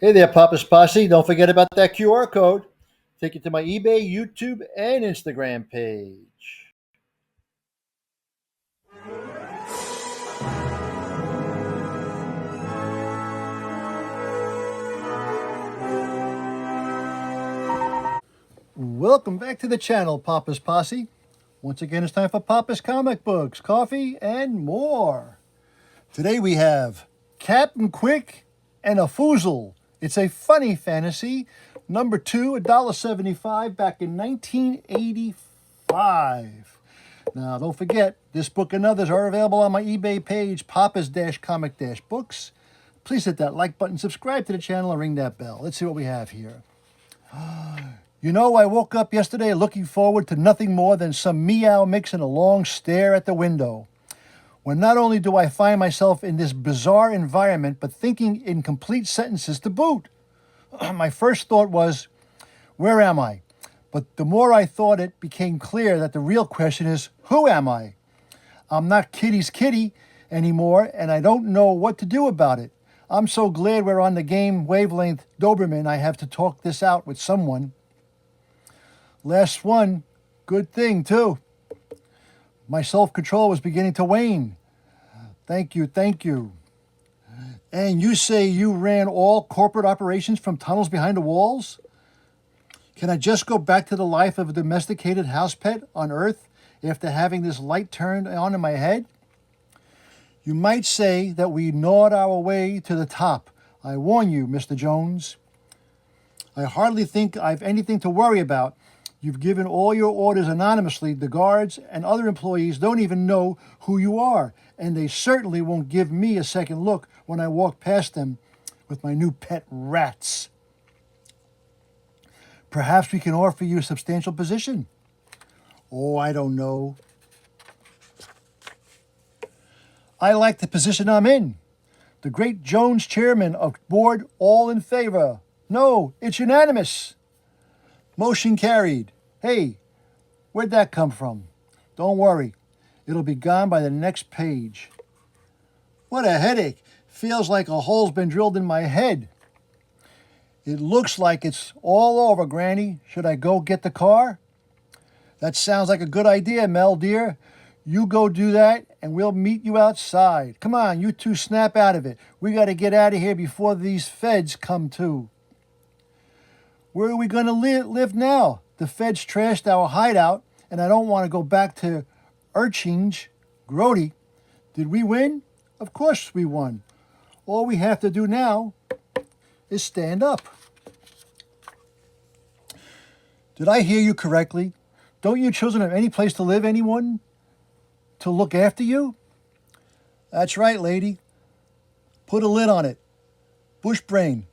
Hey there, Papa's Posse. Don't forget about that QR code. Take you to my eBay, YouTube, and Instagram page. Welcome back to the channel, Papa's Posse. Once again, it's time for Papa's Comic Books, coffee, and more. Today we have Captain Quick and a Foozle. It's a funny fantasy, number 2, $1.75, back in 1985. Now, don't forget, this book and others are available on my eBay page, Papa's-Comic-Books. Please hit that like button, subscribe to the channel, and ring that bell. Let's see what we have here. You know, I woke up yesterday looking forward to nothing more than some meow mix and a long stare at the window. When not only do I find myself in this bizarre environment, but thinking in complete sentences to boot. My first thought was, where am I? But the more I thought, it became clear that the real question is, who am I? I'm not Kitty's kitty anymore, and I don't know what to do about it. I'm so glad we're on the game wavelength Doberman. I have to talk this out with someone. Last one, good thing too. My self-control was beginning to wane. Thank you, thank you. And you say you ran all corporate operations from tunnels behind the walls? Can I just go back to the life of a domesticated house pet on Earth after having this light turned on in my head? You might say that we gnawed our way to the top. I warn you, Mr. Jones. I hardly think I've anything to worry about. You've given all your orders anonymously. The guards and other employees don't even know who you are, and they certainly won't give me a second look when I walk past them with my new pet rats. Perhaps we can offer you a substantial position. Oh, I don't know. I like the position I'm in. The great Jones chairman of board, all in favor. No, it's unanimous. Motion carried. Hey, where'd that come from? Don't worry. It'll be gone by the next page. What a headache. Feels like a hole's been drilled in my head. It looks like it's all over, Granny. Should I go get the car? That sounds like a good idea, Mel, dear. You go do that, and we'll meet you outside. Come on, you two snap out of it. We got to get out of here before these feds come too. Where are we going to live now? The feds trashed our hideout, and I don't want to go back to Urchinge, Grody. Did we win? Of course we won. All we have to do now is stand up. Did I hear you correctly? Don't you children have any place to live, anyone to look after you? That's right, lady. Put a lid on it. Bush brain.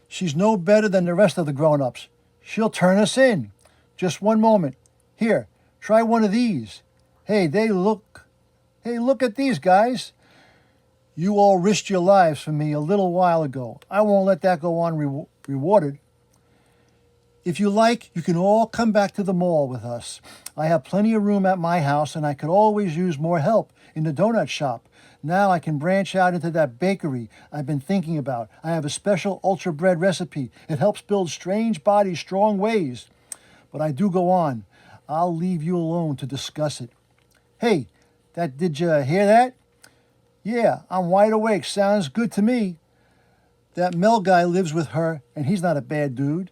She's no better than the rest of the grown-ups. She'll turn us in. Just one moment. Here, try one of these. Hey, look at these, guys. You all risked your lives for me a little while ago. I won't let that go unrewarded. If you like, you can all come back to the mall with us. I have plenty of room at my house, and I could always use more help in the donut shop. Now I can branch out into that bakery I've been thinking about. I have a special ultra bread recipe. It helps build strange bodies strong ways. But I do go on. I'll leave you alone to discuss it. Hey, did you hear that? Yeah, I'm wide awake. Sounds good to me. That Mel guy lives with her, and he's not a bad dude.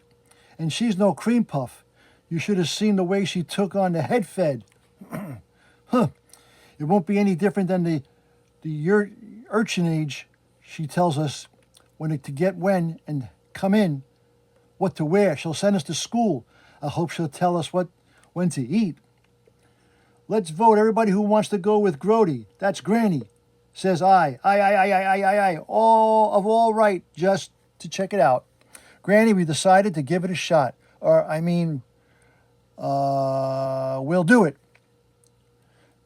And she's no cream puff. You should have seen the way she took on the head fed. Huh. It won't be any different than the urchinage. She tells us when to get when and come in, what to wear. She'll send us to school. I hope she'll tell us when to eat. Let's vote. Everybody who wants to go with Grody. That's Granny. Says aye. Aye. All right, just to check it out. Granny, we decided to give it a shot. We'll do it.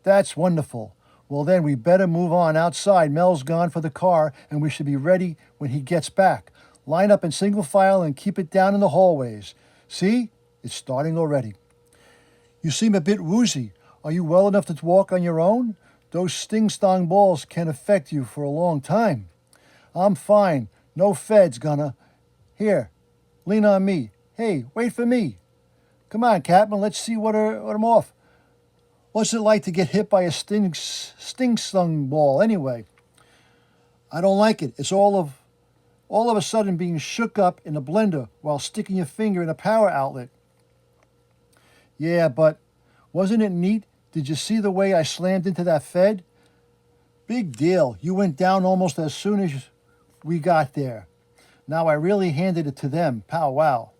That's wonderful. Well, then we better move on outside. Mel's gone for the car, and we should be ready when he gets back. Line up in single file and keep it down in the hallways. See? It's starting already. You seem a bit woozy. Are you well enough to walk on your own? Those sting-stong balls can affect you for a long time. I'm fine. No feds gonna. Here, lean on me. Hey, wait for me. Come on, Captain, let's see what I'm off. What's it like to get hit by a sting-stung ball anyway? I don't like it. It's all of a sudden being shook up in a blender while sticking your finger in a power outlet. Yeah, but wasn't it neat? Did you see the way I slammed into that Fed? Big deal. You went down almost as soon as we got there. Now I really handed it to them. Pow wow.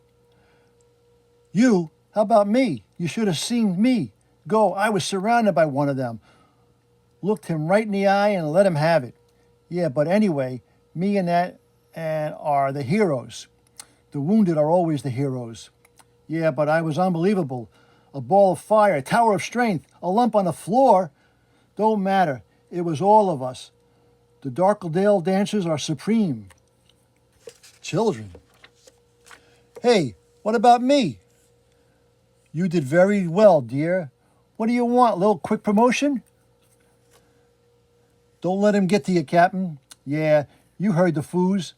You? How about me? You should have seen me go. I was surrounded by one of them. Looked him right in the eye and let him have it. Yeah, but anyway, me and that are the heroes. The wounded are always the heroes. Yeah, but I was unbelievable. A ball of fire, a tower of strength, a lump on the floor. Don't matter. It was all of us. The Darkledale dancers are supreme. Children. Hey, what about me? You did very well, dear. What do you want, a little quick promotion? Don't let him get to you, Captain. Yeah, you heard the foos.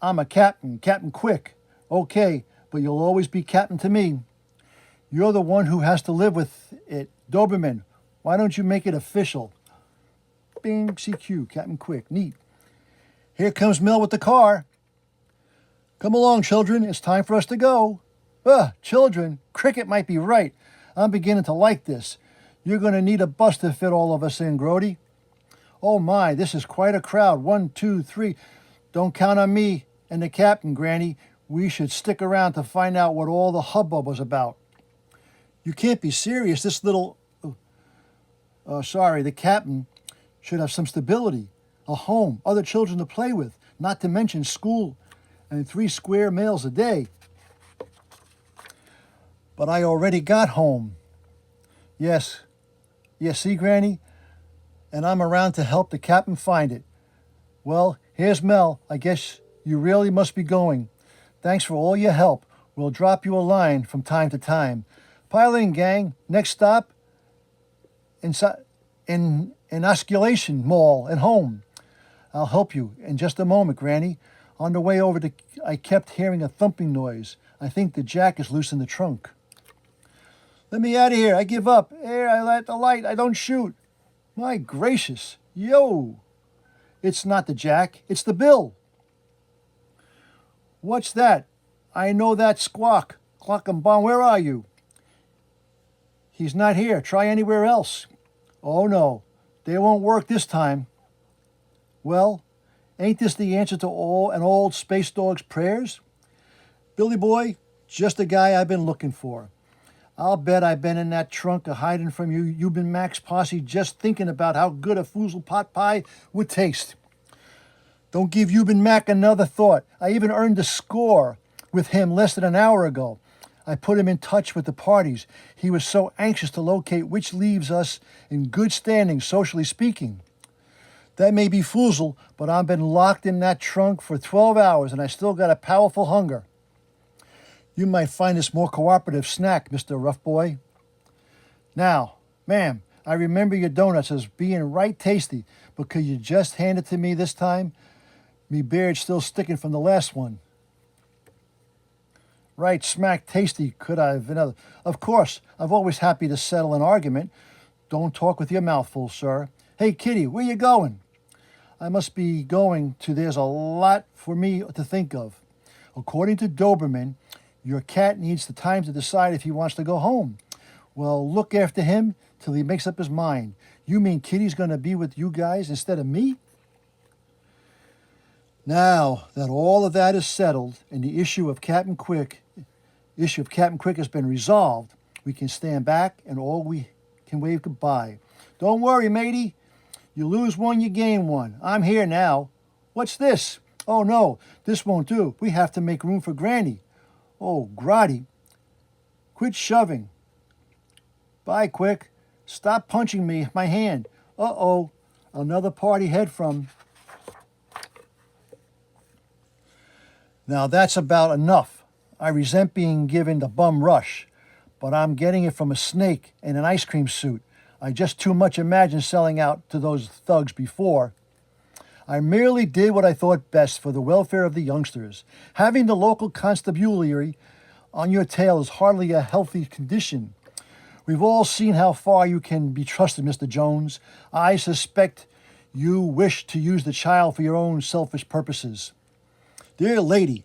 I'm a captain, Captain Quick. Okay, but you'll always be captain to me. You're the one who has to live with it. Doberman, why don't you make it official? Bing, CQ, Captain Quick, neat. Here comes Mel with the car. Come along, children, it's time for us to go. Children, Cricket might be right. I'm beginning to like this. You're going to need a bus to fit all of us in, Grody. Oh my, this is quite a crowd. 1, 2, 3. Don't count on me and the captain, Granny. We should stick around to find out what all the hubbub was about. You can't be serious. This little... the captain should have some stability, a home, other children to play with, not to mention school and 3 square meals a day. But I already got home. Yes, see, Granny? And I'm around to help the captain find it. Well, here's Mel. I guess you really must be going. Thanks for all your help. We'll drop you a line from time to time. Pile in, gang. Next stop, Inosculation Mall at home. I'll help you in just a moment, Granny. On the way over, I kept hearing a thumping noise. I think the jack is loose in the trunk. Let me out of here. I give up. Here, I light the light. I don't shoot. My gracious. Yo. It's not the jack. It's the bill. What's that? I know that squawk. Clock and bomb, where are you? He's not here. Try anywhere else. Oh, no. They won't work this time. Well, ain't this the answer to an old space dog's prayers? Billy boy, just the guy I've been looking for. I'll bet I've been in that trunk hiding from you. You've been Mac's posse just thinking about how good a Foozle pot pie would taste. Don't give Euban Mac another thought. I even earned a score with him less than an hour ago. I put him in touch with the parties. He was so anxious to locate which leaves us in good standing, socially speaking. That may be Foozle, but I've been locked in that trunk for 12 hours and I still got a powerful hunger. You might find this more cooperative snack, Mr. Rough Boy. Now, ma'am, I remember your donuts as being right tasty, but could you just hand it to me this time? Me beard's still sticking from the last one. Right smack tasty, could I have another? Of course, I'm always happy to settle an argument. Don't talk with your mouth full, sir. Hey, kitty, where you going? I must be going to there's a lot for me to think of. According to Doberman, your cat needs the time to decide if he wants to go home. Well, look after him till he makes up his mind. You mean Kitty's going to be with you guys instead of me? Now that all of that is settled and the issue of Captain Quick has been resolved, we can stand back and all we can wave goodbye. Don't worry, matey. You lose one, you gain one. I'm here now. What's this? Oh no, this won't do. We have to make room for Granny. Oh, Grotty, quit shoving. Bye, Quick. Stop punching my hand. Uh-oh, another party head from... Now that's about enough. I resent being given the bum rush, but I'm getting it from a snake in an ice cream suit. I just too much imagine selling out to those thugs before. I merely did what I thought best for the welfare of the youngsters. Having the local constabulary on your tail is hardly a healthy condition. We've all seen how far you can be trusted, Mr. Jones. I suspect you wish to use the child for your own selfish purposes. Dear lady,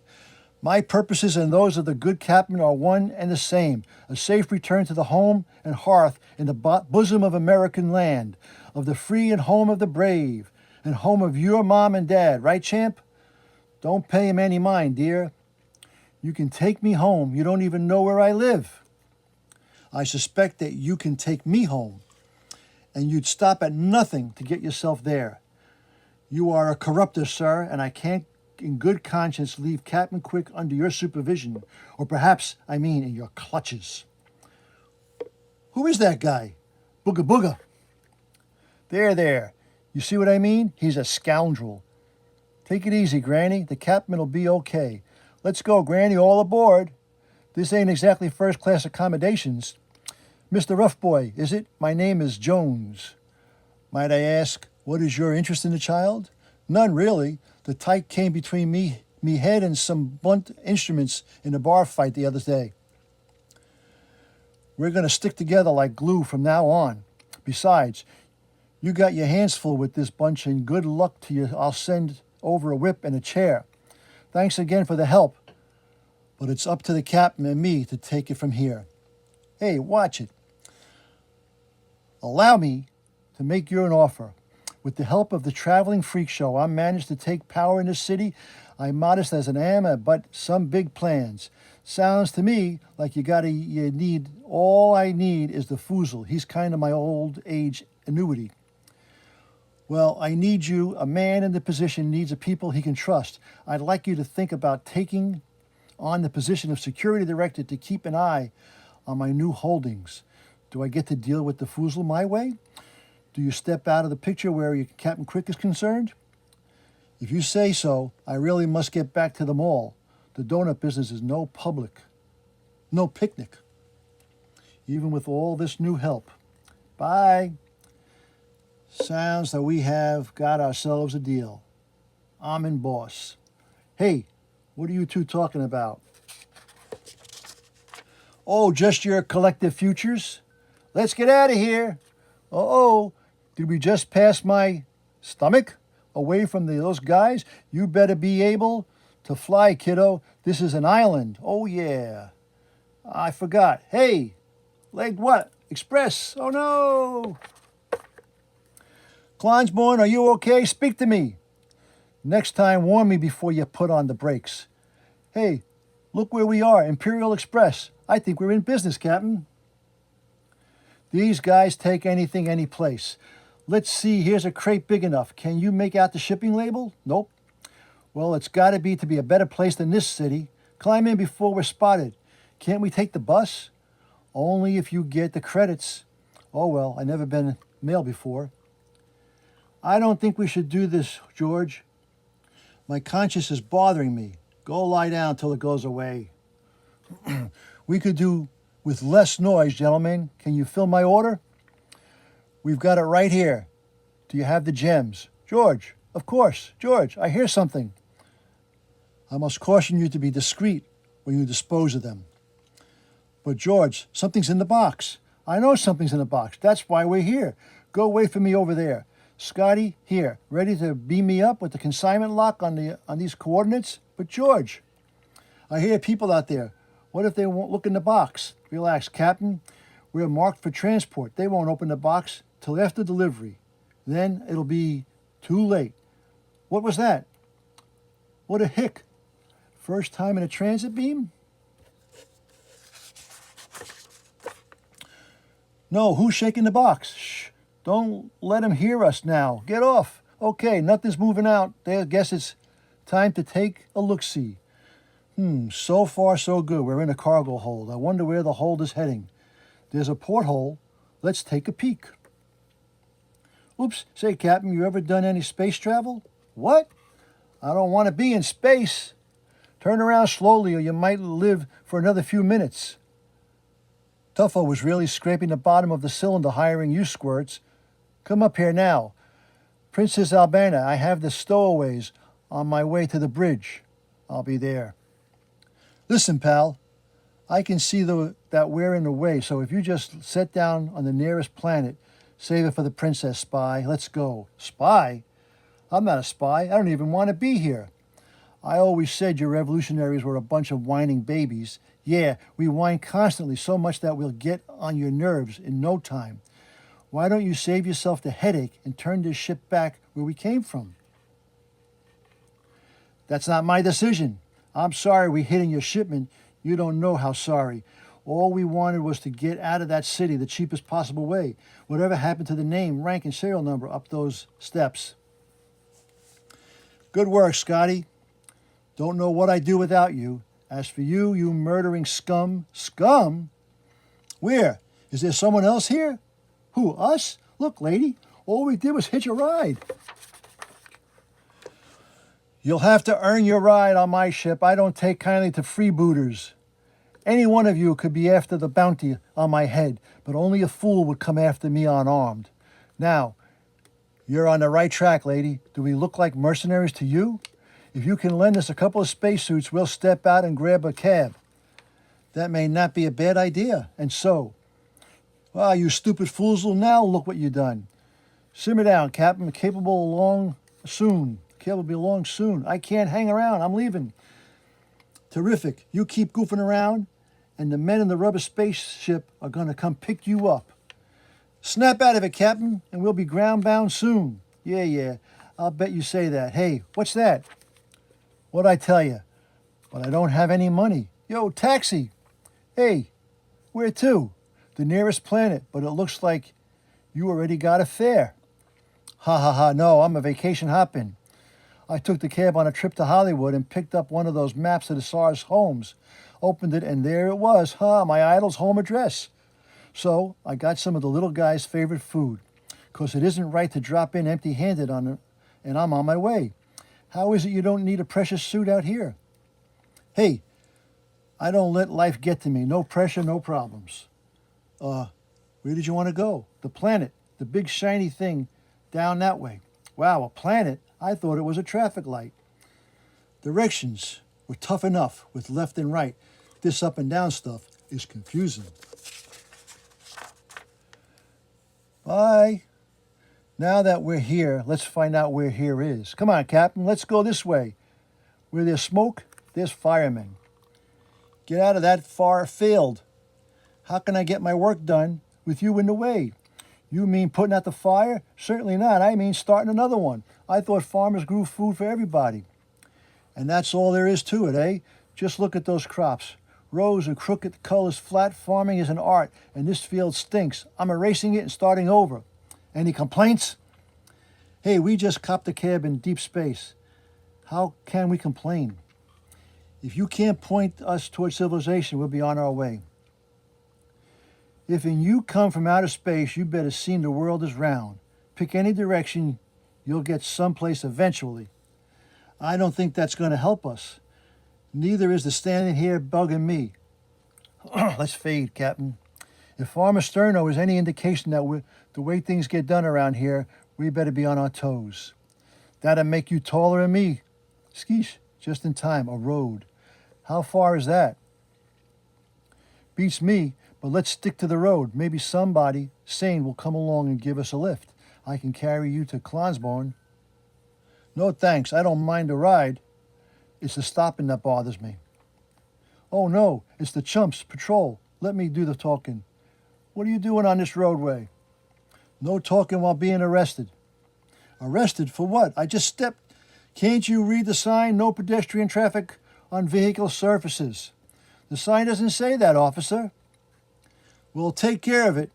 my purposes and those of the good captain are one and the same. A safe return to the home and hearth in the bosom of American land, of the free and home of the brave, and home of your mom and dad. Right, champ? Don't pay him any mind, dear. You can take me home. You don't even know where I live. I suspect that you can take me home, and you'd stop at nothing to get yourself there. You are a corrupter, sir, and I can't in good conscience leave Captain Quick under your supervision, or perhaps, in your clutches. Who is that guy? Booga Booga. There. You see what I mean? He's a scoundrel. Take it easy, Granny. The captain will be okay. Let's go, Granny, all aboard. This ain't exactly first-class accommodations. Mr. Rough Boy, is it? My name is Jones. Might I ask, what is your interest in the child? None, really. The tyke came between me head and some blunt instruments in a bar fight the other day. We're going to stick together like glue from now on. Besides, you got your hands full with this bunch, and good luck to you. I'll send over a whip and a chair. Thanks again for the help, but it's up to the captain and me to take it from here. Hey, watch it. Allow me to make you an offer. With the help of the traveling freak show, I managed to take power in the city. I'm modest as I am, but some big plans. Sounds to me like all I need is the Foozle. He's kind of my old age annuity. Well, I need you. A man in the position needs a people he can trust. I'd like you to think about taking on the position of security director to keep an eye on my new holdings. Do I get to deal with the Foozle my way? Do you step out of the picture where Captain Quick is concerned? If you say so, I really must get back to the mall. The donut business is no picnic, even with all this new help. Bye. Sounds that we have got ourselves a deal. I'm in, boss. Hey, what are you two talking about? Oh, just your collective futures? Let's get out of here. Uh-oh, did we just pass my stomach away from those guys? You better be able to fly, kiddo. This is an island. Oh, yeah. I forgot. Hey, leg what? Express. Oh, no. Klonsborn, are you okay? Speak to me. Next time, warn me before you put on the brakes. Hey, look where we are, Imperial Express. I think we're in business, Captain. These guys take anything, any place. Let's see, here's a crate big enough. Can you make out the shipping label? Nope. Well, it's got to be a better place than this city. Climb in before we're spotted. Can't we take the bus? Only if you get the credits. Oh, well, I've never been mail before. I don't think we should do this, George. My conscience is bothering me. Go lie down till it goes away. We could do with less noise, gentlemen. Can you fill my order? We've got it right here. Do you have the gems? George, of course. George, I hear something. I must caution you to be discreet when you dispose of them. But George, something's in the box. I know something's in the box. That's why we're here. Go wait for me over there. Scotty, here, ready to beam me up with the consignment lock on these coordinates? But George, I hear people out there. What if they won't look in the box? Relax, Captain. We're marked for transport. They won't open the box till after delivery. Then it'll be too late. What was that? What a hick. First time in a transit beam? No, who's shaking the box? Shh. Don't let him hear us now. Get off. Okay, nothing's moving out. I guess it's time to take a look-see. So far so good. We're in a cargo hold. I wonder where the hold is heading. There's a porthole. Let's take a peek. Oops. Say, Captain, you ever done any space travel? What? I don't want to be in space. Turn around slowly or you might live for another few minutes. Tuffo was really scraping the bottom of the cylinder hiring you squirts. Come up here now. Princess Albana, I have the stowaways on my way to the bridge. I'll be there. Listen, pal, I can see that we're in the way, so if you just set down on the nearest planet, save it for the princess, spy. Let's go. Spy? I'm not a spy. I don't even want to be here. I always said your revolutionaries were a bunch of whining babies. Yeah, we whine constantly, so much that we'll get on your nerves in no time. Why don't you save yourself the headache and turn this ship back where we came from? That's not my decision. I'm sorry we hid in your shipment. You don't know how sorry. All we wanted was to get out of that city the cheapest possible way. Whatever happened to the name, rank, and serial number up those steps? Good work, Scotty. Don't know what I'd do without you. As for you, you murdering scum. Scum? Where? Is there someone else here? Who, us? Look, lady, all we did was hitch a ride. You'll have to earn your ride on my ship. I don't take kindly to freebooters. Any one of you could be after the bounty on my head, but only a fool would come after me unarmed. Now, you're on the right track, lady. Do we look like mercenaries to you? If you can lend us a couple of spacesuits, we'll step out and grab a cab. That may not be a bad idea. And so, well, you stupid Foozle, now look what you done. Simmer down, Captain. Capable along soon. Cable will be along soon. I can't hang around. I'm leaving. Terrific. You keep goofing around, and the men in the rubber spaceship are going to come pick you up. Snap out of it, Captain, and we'll be ground-bound soon. Yeah. I'll bet you say that. Hey, what's that? What'd I tell you? But I don't have any money. Yo, taxi. Hey, where to? The nearest planet, but it looks like you already got a fare. Ha, no, I'm a vacation hopping. I took the cab on a trip to Hollywood and picked up one of those maps of the Tsar's homes. Opened it, and there it was, my idol's home address. So I got some of the little guy's favorite food, 'cause it isn't right to drop in empty-handed and I'm on my way. How is it you don't need a precious suit out here? Hey, I don't let life get to me. No pressure, no problems. Where did you want to go? The planet, the big shiny thing down that way. Wow, a planet? I thought it was a traffic light. Directions were tough enough with left and right. This up and down stuff is confusing. Bye. Now that we're here, let's find out where here is. Come on, Captain, let's go this way. Where there's smoke, there's firemen. Get out of that far field. How can I get my work done with you in the way? You mean putting out the fire? Certainly not. I mean starting another one. I thought farmers grew food for everybody. And that's all there is to it, eh? Just look at those crops. Rows of crooked colors, flat. Farming is an art, and this field stinks. I'm erasing it and starting over. Any complaints? Hey, we just copped a cab in deep space. How can we complain? If you can't point us towards civilization, we'll be on our way. If you come from outer space, you better see the world is round. Pick any direction, you'll get someplace eventually. I don't think that's going to help us. Neither is the standing here bugging me. Let's fade, Captain. If Farmer Sterno is any indication that the way things get done around here, we better be on our toes. That'll make you taller than me. Skeesh, just in time, a road. How far is that? Beats me, but let's stick to the road. Maybe somebody sane will come along and give us a lift. I can carry you to Klonsborn. No thanks, I don't mind a ride. It's the stopping that bothers me. Oh no, it's the chumps, patrol. Let me do the talking. What are you doing on this roadway? No talking while being arrested. Arrested for what? I just stepped. Can't you read the sign? No pedestrian traffic on vehicle surfaces. The sign doesn't say that, officer. We'll take care of it.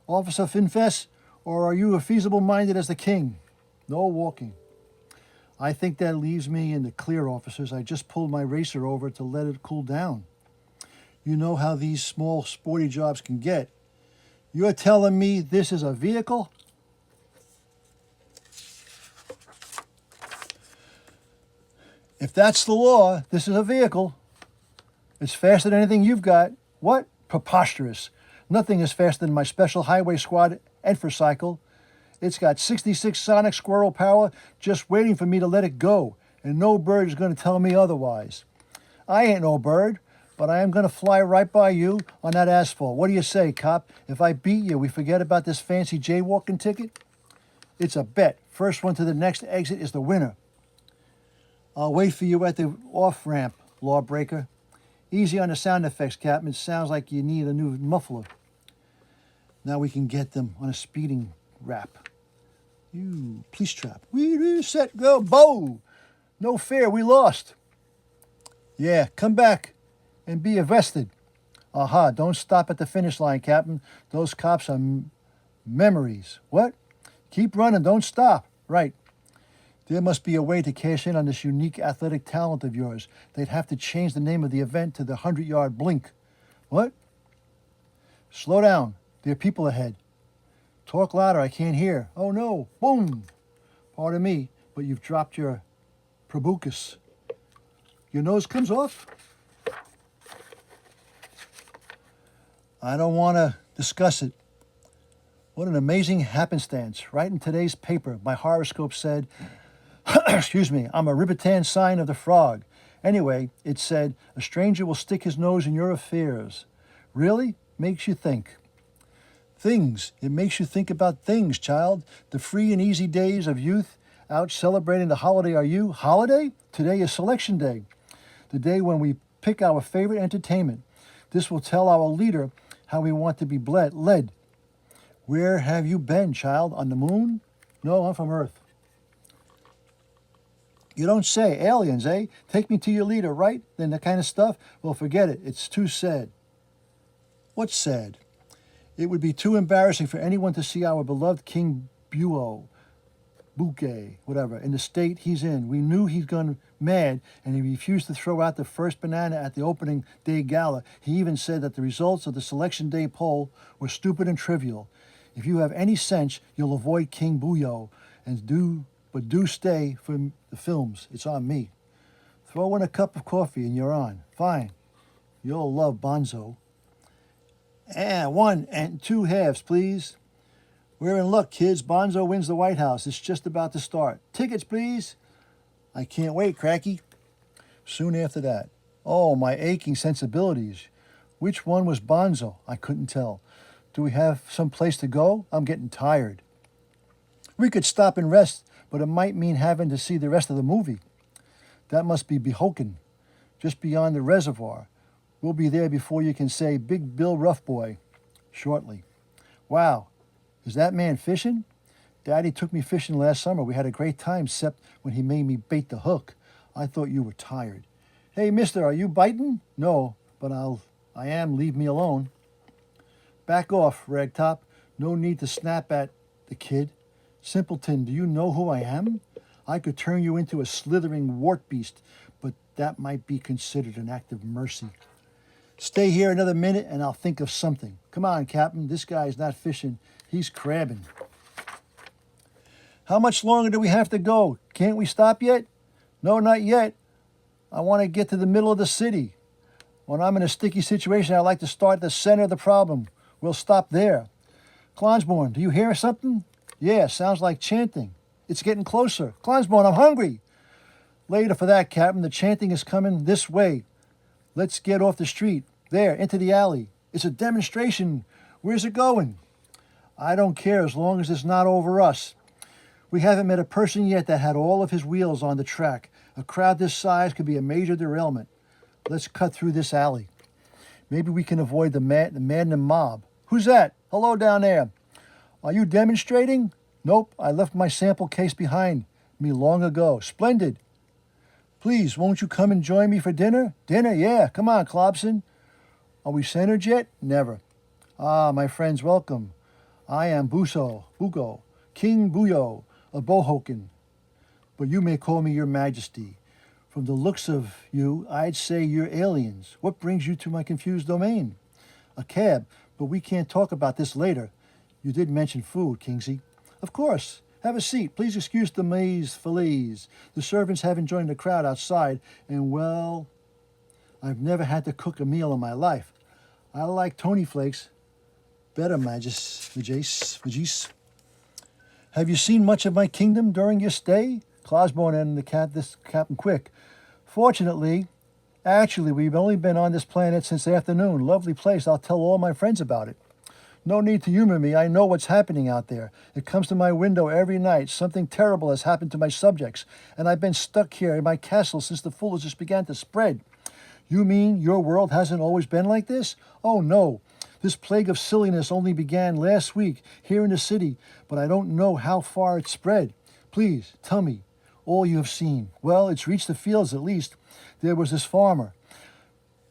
Officer Finfess, or are you as feasible-minded as the king? No walking. I think that leaves me in the clear, officers. I just pulled my racer over to let it cool down. You know how these small, sporty jobs can get. You're telling me this is a vehicle? If that's the law, this is a vehicle. It's faster than anything you've got. What? Preposterous. Nothing is faster than my special highway squad Enfercycle. It's got 66 sonic squirrel power just waiting for me to let it go, and no bird is going to tell me otherwise. I ain't no bird, but I am going to fly right by you on that asphalt. What do you say, cop? If I beat you, we forget about this fancy jaywalking ticket? It's a bet. First one to the next exit is the winner. I'll wait for you at the off-ramp, lawbreaker. Easy on the sound effects, Captain. It sounds like you need a new muffler. Now we can get them on a speeding rap. You police trap. We set, go, bow. No fair, we lost. Yeah, come back and be arrested. Aha, don't stop at the finish line, Captain. Those cops are memories. What? Keep running, don't stop. Right. There must be a way to cash in on this unique athletic talent of yours. They'd have to change the name of the event to the 100-yard blink. What? Slow down. There are people ahead. Talk louder, I can't hear. Oh no, boom. Pardon me, but you've dropped your proboscis. Your nose comes off? I don't want to discuss it. What an amazing happenstance. Right in today's paper, my horoscope said, excuse me, I'm a Ribitan sign of the frog. Anyway, it said, a stranger will stick his nose in your affairs. Really? Makes you think. Things. It makes you think about things, child. The free and easy days of youth out celebrating the holiday are you. Holiday? Today is selection day. The day when we pick our favorite entertainment. This will tell our leader how we want to be led. Where have you been, child? On the moon? No, I'm from Earth. You don't say. Aliens, eh? Take me to your leader, right? Then that kind of stuff? Well, forget it. It's too sad. What's sad? It would be too embarrassing for anyone to see our beloved King Bouquet, whatever, in the state he's in. We knew he'd gone mad, and he refused to throw out the first banana at the opening day gala. He even said that the results of the selection day poll were stupid and trivial. If you have any sense, you'll avoid King Bouillot and do stay for the films. It's on me. Throw in a cup of coffee and you're on. Fine. You'll love Bonzo. And 1 2 halves, please. We're in luck, kids. Bonzo wins the White House. It's just about to start. Tickets, please. I can't wait, Cracky. Soon after that. Oh, my aching sensibilities. Which one was Bonzo? I couldn't tell. Do we have some place to go? I'm getting tired. We could stop and rest, but it might mean having to see the rest of the movie. That must be Behoken, just beyond the reservoir. We'll be there before you can say Big Bill Roughboy shortly. Wow, is that man fishing? Daddy took me fishing last summer. We had a great time, except when he made me bait the hook. I thought you were tired. Hey, mister, are you biting? No, but I am. Leave me alone. Back off, Ragtop. No need to snap at the kid. Simpleton, do you know who I am? I could turn you into a slithering wart beast, but that might be considered an act of mercy. Stay here another minute and I'll think of something. Come on, Captain. This guy's not fishing. He's crabbing. How much longer do we have to go? Can't we stop yet? No, not yet. I want to get to the middle of the city. When I'm in a sticky situation, I like to start at the center of the problem. We'll stop there. Klonsborn, do you hear something? Yeah, sounds like chanting. It's getting closer. Klonsborn, I'm hungry. Later for that, Captain. The chanting is coming this way. Let's get off the street. There, into the alley. It's a demonstration. Where's it going? I don't care as long as it's not over us. We haven't met a person yet that had all of his wheels on the track. A crowd this size could be a major derailment. Let's cut through this alley. Maybe we can avoid the maddening mob. Who's that? Hello down there. Are you demonstrating? Nope, I left my sample case behind me long ago. Splendid. Please, won't you come and join me for dinner? Dinner, yeah. Come on, Clobson. Are we centered yet? Never. Ah, my friends, welcome. I am Bugo, King Buyo of Bohoken. But you may call me your majesty. From the looks of you, I'd say you're aliens. What brings you to my confused domain? A cab, but we can't talk about this later. You did mention food, Kingsley. Of course. Have a seat. Please excuse the maize fillets. The servants haven't joined the crowd outside, and well, I've never had to cook a meal in my life. I like Tony Flakes better, Majis. Have you seen much of my kingdom during your stay? Clausborne and this Captain Quick. Fortunately, actually, we've only been on this planet since afternoon. Lovely place. I'll tell all my friends about it. No need to humor me. I know what's happening out there. It comes to my window every night. Something terrible has happened to my subjects, and I've been stuck here in my castle since the foolishness began to spread. You mean your world hasn't always been like this? Oh, no. This plague of silliness only began last week here in the city, but I don't know how far it spread. Please, tell me all you have seen. Well, it's reached the fields at least. There was this farmer.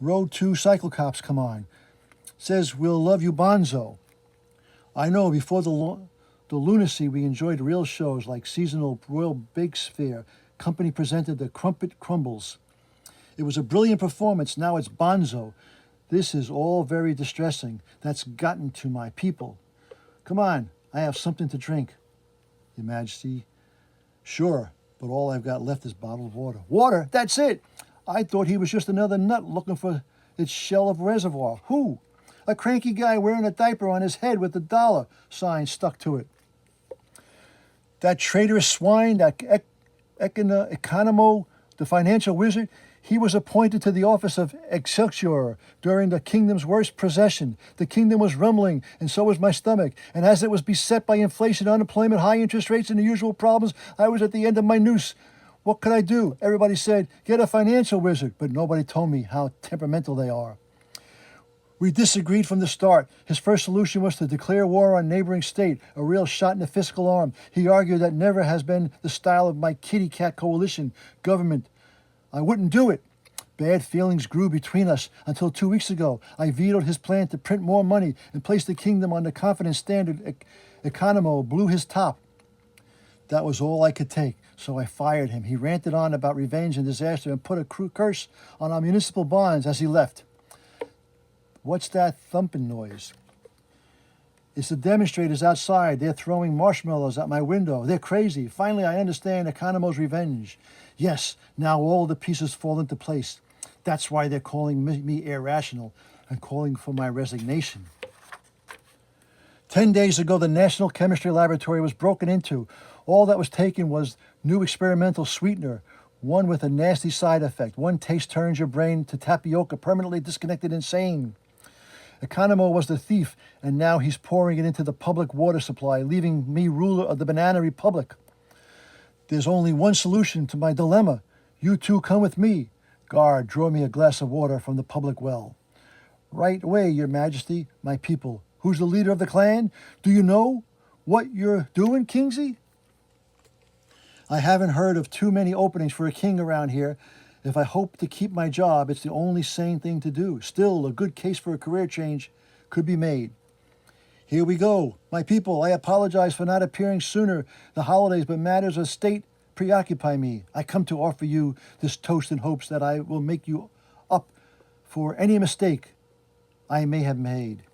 Road 2 cycle cops come on. Says, we'll love you bonzo. I know, before the lunacy, we enjoyed real shows like seasonal Royal Bake Sphere. Company presented the Crumpet Crumbles. It was a brilliant performance. Now it's bonzo. This is all very distressing. That's gotten to my people. Come on, I have something to drink. Your Majesty. Sure, but all I've got left is bottled water. Water? That's it! I thought he was just another nut looking for its shell of reservoir. Who? A cranky guy wearing a diaper on his head with the dollar sign stuck to it. That traitorous swine, that Economo, the financial wizard, he was appointed to the office of Excelsior during the kingdom's worst procession. The kingdom was rumbling, and so was my stomach. And as it was beset by inflation, unemployment, high interest rates, and the usual problems, I was at the end of my noose. What could I do? Everybody said, get a financial wizard, but nobody told me how temperamental they are. We disagreed from the start. His first solution was to declare war on neighboring state, a real shot in the fiscal arm. He argued that never has been the style of my kitty cat coalition government. I wouldn't do it. Bad feelings grew between us until 2 weeks ago. I vetoed his plan to print more money and place the kingdom on the confidence standard. Economo blew his top. That was all I could take, so I fired him. He ranted on about revenge and disaster and put a curse on our municipal bonds as he left. What's that thumping noise? It's the demonstrators outside. They're throwing marshmallows at my window. They're crazy. Finally, I understand Economo's revenge. Yes, now all the pieces fall into place. That's why they're calling me irrational and calling for my resignation. 10 days ago, the National Chemistry Laboratory was broken into. All that was taken was new experimental sweetener, one with a nasty side effect. One taste turns your brain to tapioca, permanently disconnected insane. Economo was the thief, and now he's pouring it into the public water supply, leaving me ruler of the Banana Republic. There's only one solution to my dilemma. You two come with me. Guard, draw me a glass of water from the public well. Right away, Your Majesty, my people. Who's the leader of the clan? Do you know what you're doing, Kingsley? I haven't heard of too many openings for a king around here. If I hope to keep my job, it's the only sane thing to do. Still, a good case for a career change could be made. Here we go. My people, I apologize for not appearing sooner. The holidays, but matters of state preoccupy me. I come to offer you this toast in hopes that I will make you up for any mistake I may have made.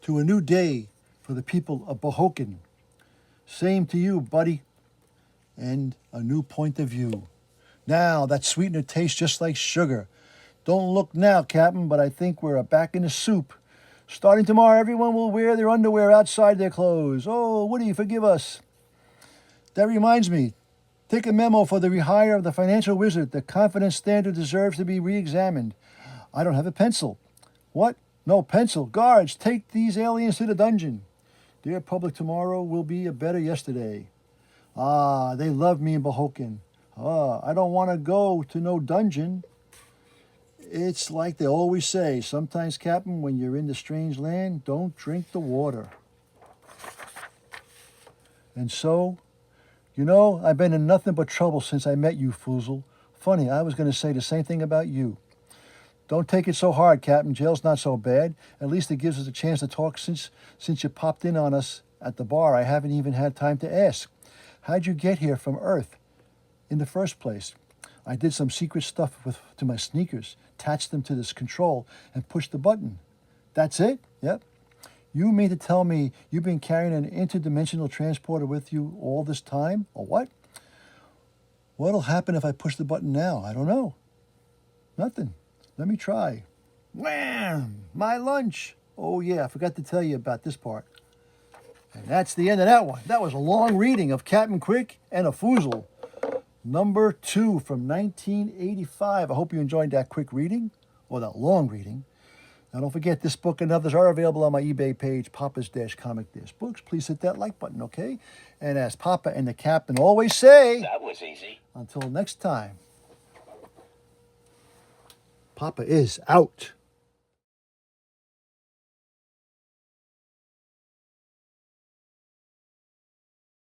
To a new day for the people of Bohoken. Same to you, buddy. And a new point of view. Now, that sweetener tastes just like sugar. Don't look now, Captain, but I think we're back in the soup. Starting tomorrow, everyone will wear their underwear outside their clothes. Oh, Woody, forgive us. That reminds me. Take a memo for the rehire of the financial wizard. The confidence standard deserves to be re-examined. I don't have a pencil. What? No pencil. Guards, take these aliens to the dungeon. Dear public, tomorrow will be a better yesterday. Ah, they love me in Bohoken. I don't want to go to no dungeon. It's like they always say, sometimes, Captain, when you're in the strange land, don't drink the water. And so, you know, I've been in nothing but trouble since I met you, Foozle. Funny, I was going to say the same thing about you. Don't take it so hard, Captain. Jail's not so bad. At least it gives us a chance to talk since you popped in on us at the bar. I haven't even had time to ask. How'd you get here from Earth in the first place? I did some secret stuff to my sneakers, attached them to this control, and pushed the button. That's it? Yep. You mean to tell me you've been carrying an interdimensional transporter with you all this time? Or what? What'll happen if I push the button now? I don't know. Nothing. Let me try. Wham! My lunch. Oh yeah, I forgot to tell you about this part. And that's the end of that one. That was a long reading of Captain Quick and a Foozle. Number 2 from 1985. I hope you enjoyed that quick reading, or that long reading. Now, don't forget, this book and others are available on my eBay page, Papa's-Comic-Books. Please hit that like button, okay? And as Papa and the Captain always say, That was easy. until next time, Papa is out.